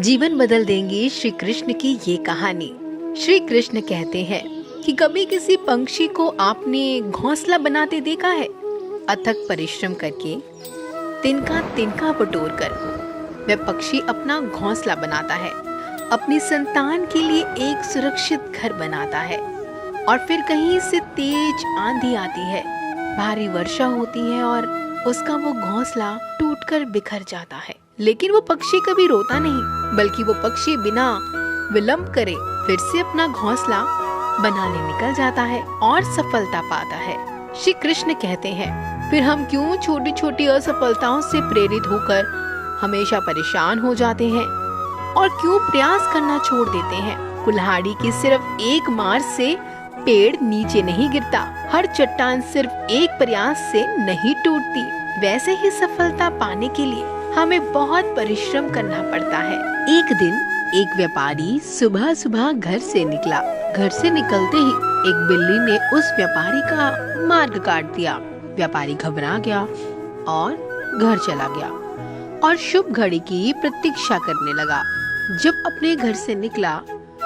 जीवन बदल देंगी श्री कृष्ण की ये कहानी। श्री कृष्ण कहते हैं कि कभी किसी पंछी को आपने घोंसला बनाते देखा है? अथक परिश्रम करके तिनका तिनका बटोर कर वह पक्षी अपना घोंसला बनाता है, अपनी संतान के लिए एक सुरक्षित घर बनाता है। और फिर कहीं से तेज आंधी आती है, भारी वर्षा होती है और उसका वो घोंसला टूटकर बिखर जाता है। लेकिन वो पक्षी कभी रोता नहीं, बल्कि वो पक्षी बिना विलंब करे फिर से अपना घोंसला बनाने निकल जाता है और सफलता पाता है। श्री कृष्ण कहते हैं, फिर हम क्यों छोटी छोटी असफलताओं से प्रेरित होकर हमेशा परेशान हो जाते हैं और क्यों प्रयास करना छोड़ देते हैं? कुल्हाड़ी की सिर्फ एक मार से पेड़ नीचे नहीं गिरता, हर चट्टान सिर्फ एक प्रयास से नहीं टूटती। वैसे ही सफलता पाने के लिए हमें बहुत परिश्रम करना पड़ता है। एक दिन एक व्यापारी सुबह सुबह घर से निकला। घर से निकलते ही एक बिल्ली ने उस व्यापारी का मार्ग काट दिया। व्यापारी घबरा गया और घर चला गया और शुभ घड़ी की प्रतीक्षा करने लगा। जब अपने घर से निकला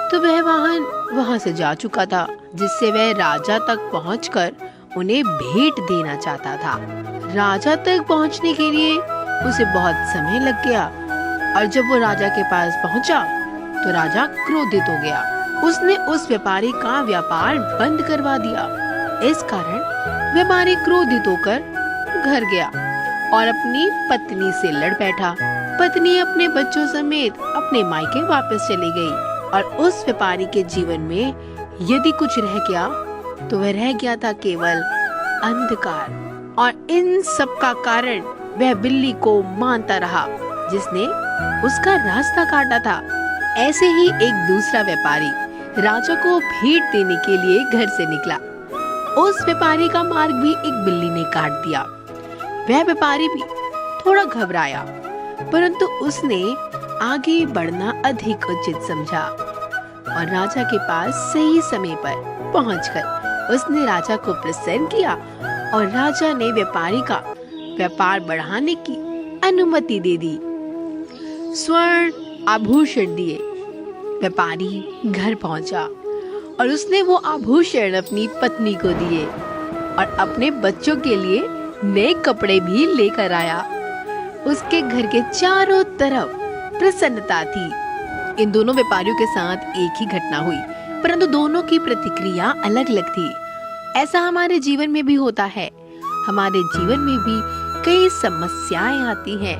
तो वह वाहन वहां से जा चुका था, जिससे वह राजा तक पहुंचकर उन्हें भेंट देना चाहता था। राजा तक पहुंचने के लिए उसे बहुत समय लग गया और जब वो राजा के पास पहुंचा तो राजा क्रोधित हो गया। उसने उस व्यापारी का व्यापार बंद करवा दिया। इस कारण व्यापारी क्रोधित होकर घर गया और अपनी पत्नी से लड़ बैठा। पत्नी अपने बच्चों समेत अपने मायके वापस चली गई और उस व्यापारी के जीवन में यदि कुछ रह गया तो वह रह गया था केवल अंधकार। और इन सब का कारण वह बिल्ली को मानता रहा जिसने उसका रास्ता काटा था। ऐसे ही एक दूसरा व्यापारी राजा को भेंट देने के लिए घर से निकला। उस व्यापारी का मार्ग भी एक बिल्ली ने काट दिया। वह व्यापारी भी थोड़ा घबराया, परंतु उसने आगे बढ़ना अधिक उचित समझा और राजा के पास सही समय पर पहुंचकर उसने राजा को प्रसन्न किया और राजा ने व्यापारी का व्यापार बढ़ाने की अनुमति दे दी। स्वर्ण आभूषण दिए। व्यापारी घर पहुंचा और उसने वो आभूषण अपनी पत्नी को दिए और अपने बच्चों के लिए नए कपड़े भी लेकर आया। उसके घर के चारों तरफ प्रसन्नता थी। इन दोनों व्यापारियों के साथ एक ही घटना हुई, परंतु दोनों की प्रतिक्रिया अलग अलग थी। ऐसा हमारे जीवन में भी होता है। हमारे जीवन में भी कई समस्याएं आती हैं,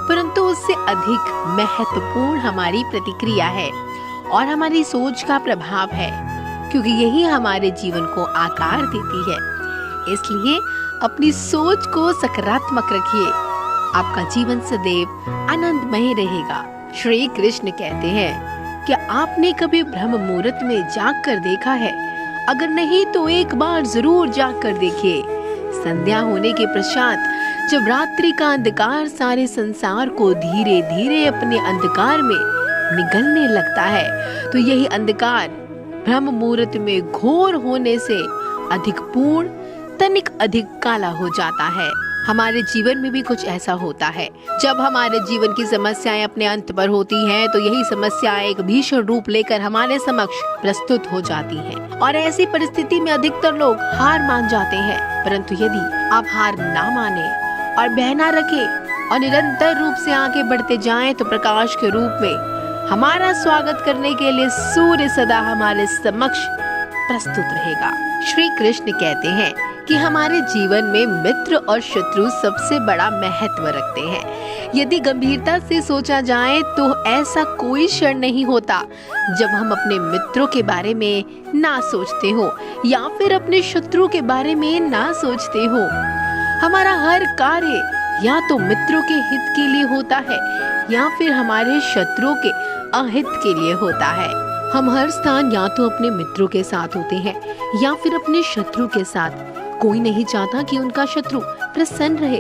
परंतु उससे अधिक महत्वपूर्ण हमारी प्रतिक्रिया है और हमारी सोच का प्रभाव है, क्योंकि यही हमारे जीवन को आकार देती है। इसलिए अपनी सोच को सकारात्मक रखिए, आपका जीवन सदैव आनंदमय रहेगा। श्री कृष्ण कहते हैं, क्या आपने कभी ब्रह्म मुहूर्त में जाग कर देखा है? अगर नहीं तो एक बार जरूर जाग कर देखिए। संध्या होने के पश्चात जब रात्रि का अंधकार सारे संसार को धीरे धीरे अपने अंधकार में निगलने लगता है, तो यही अंधकार ब्रह्म मुहूर्त में घोर होने से अधिक पूर्ण, तनिक अधिक काला हो जाता है। हमारे जीवन में भी कुछ ऐसा होता है। जब हमारे जीवन की समस्याएं अपने अंत पर होती हैं, तो यही समस्याएं एक भीषण रूप लेकर हमारे समक्ष प्रस्तुत हो जाती हैं और ऐसी परिस्थिति में अधिकतर लोग हार मान जाते हैं। परंतु यदि आप हार ना माने और बहना रखे और निरंतर रूप से आगे बढ़ते जाएं, तो प्रकाश के रूप में हमारा स्वागत करने के लिए सूर्य सदा हमारे समक्ष प्रस्तुत रहेगा। श्री कृष्ण कहते हैं कि हमारे जीवन में मित्र और शत्रु सबसे बड़ा महत्व रखते हैं। यदि गंभीरता से सोचा जाए तो ऐसा कोई क्षण नहीं होता जब हम अपने मित्रों के बारे में ना सोचते हो या फिर अपने शत्रु के बारे में ना सोचते हो। हमारा हर कार्य या तो मित्रों के हित के लिए होता है या फिर हमारे शत्रुओं के अहित के लिए होता है। हम हर स्थान या तो अपने मित्रों के साथ होते हैं या फिर अपने शत्रु के साथ। कोई नहीं चाहता कि उनका शत्रु प्रसन्न रहे।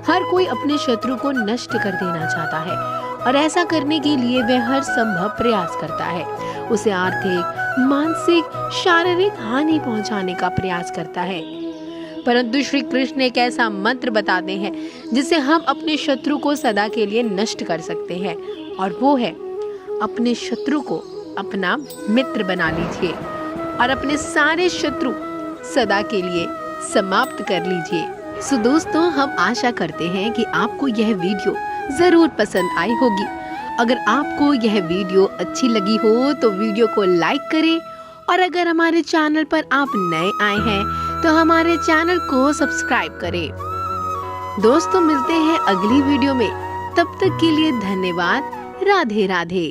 हर कोई अपने शत्रु को नष्ट कर देना चाहता है और ऐसा करने के लिए वह हर संभव प्रयास करता है। उसे आर्थिक, मानसिक, शारीरिक हानि पहुंचाने का प्रयास करता है। परंतु श्री कृष्ण एक ऐसा मंत्र बताते हैं जिससे हम अपने शत्रु को सदा के लिए नष्ट कर सकते हैं, और वो है अपने शत्रु को अपना मित्र बना लीजिए और अपने सारे शत्रु सदा के लिए समाप्त कर लीजिए। सो दोस्तों, हम आशा करते हैं कि आपको यह वीडियो जरूर पसंद आई होगी। अगर आपको यह वीडियो अच्छी लगी हो तो वीडियो को लाइक करें और अगर हमारे चैनल पर आप नए आए हैं तो हमारे चैनल को सब्सक्राइब करें। दोस्तों, मिलते हैं अगली वीडियो में। तब तक के लिए धन्यवाद। राधे राधे।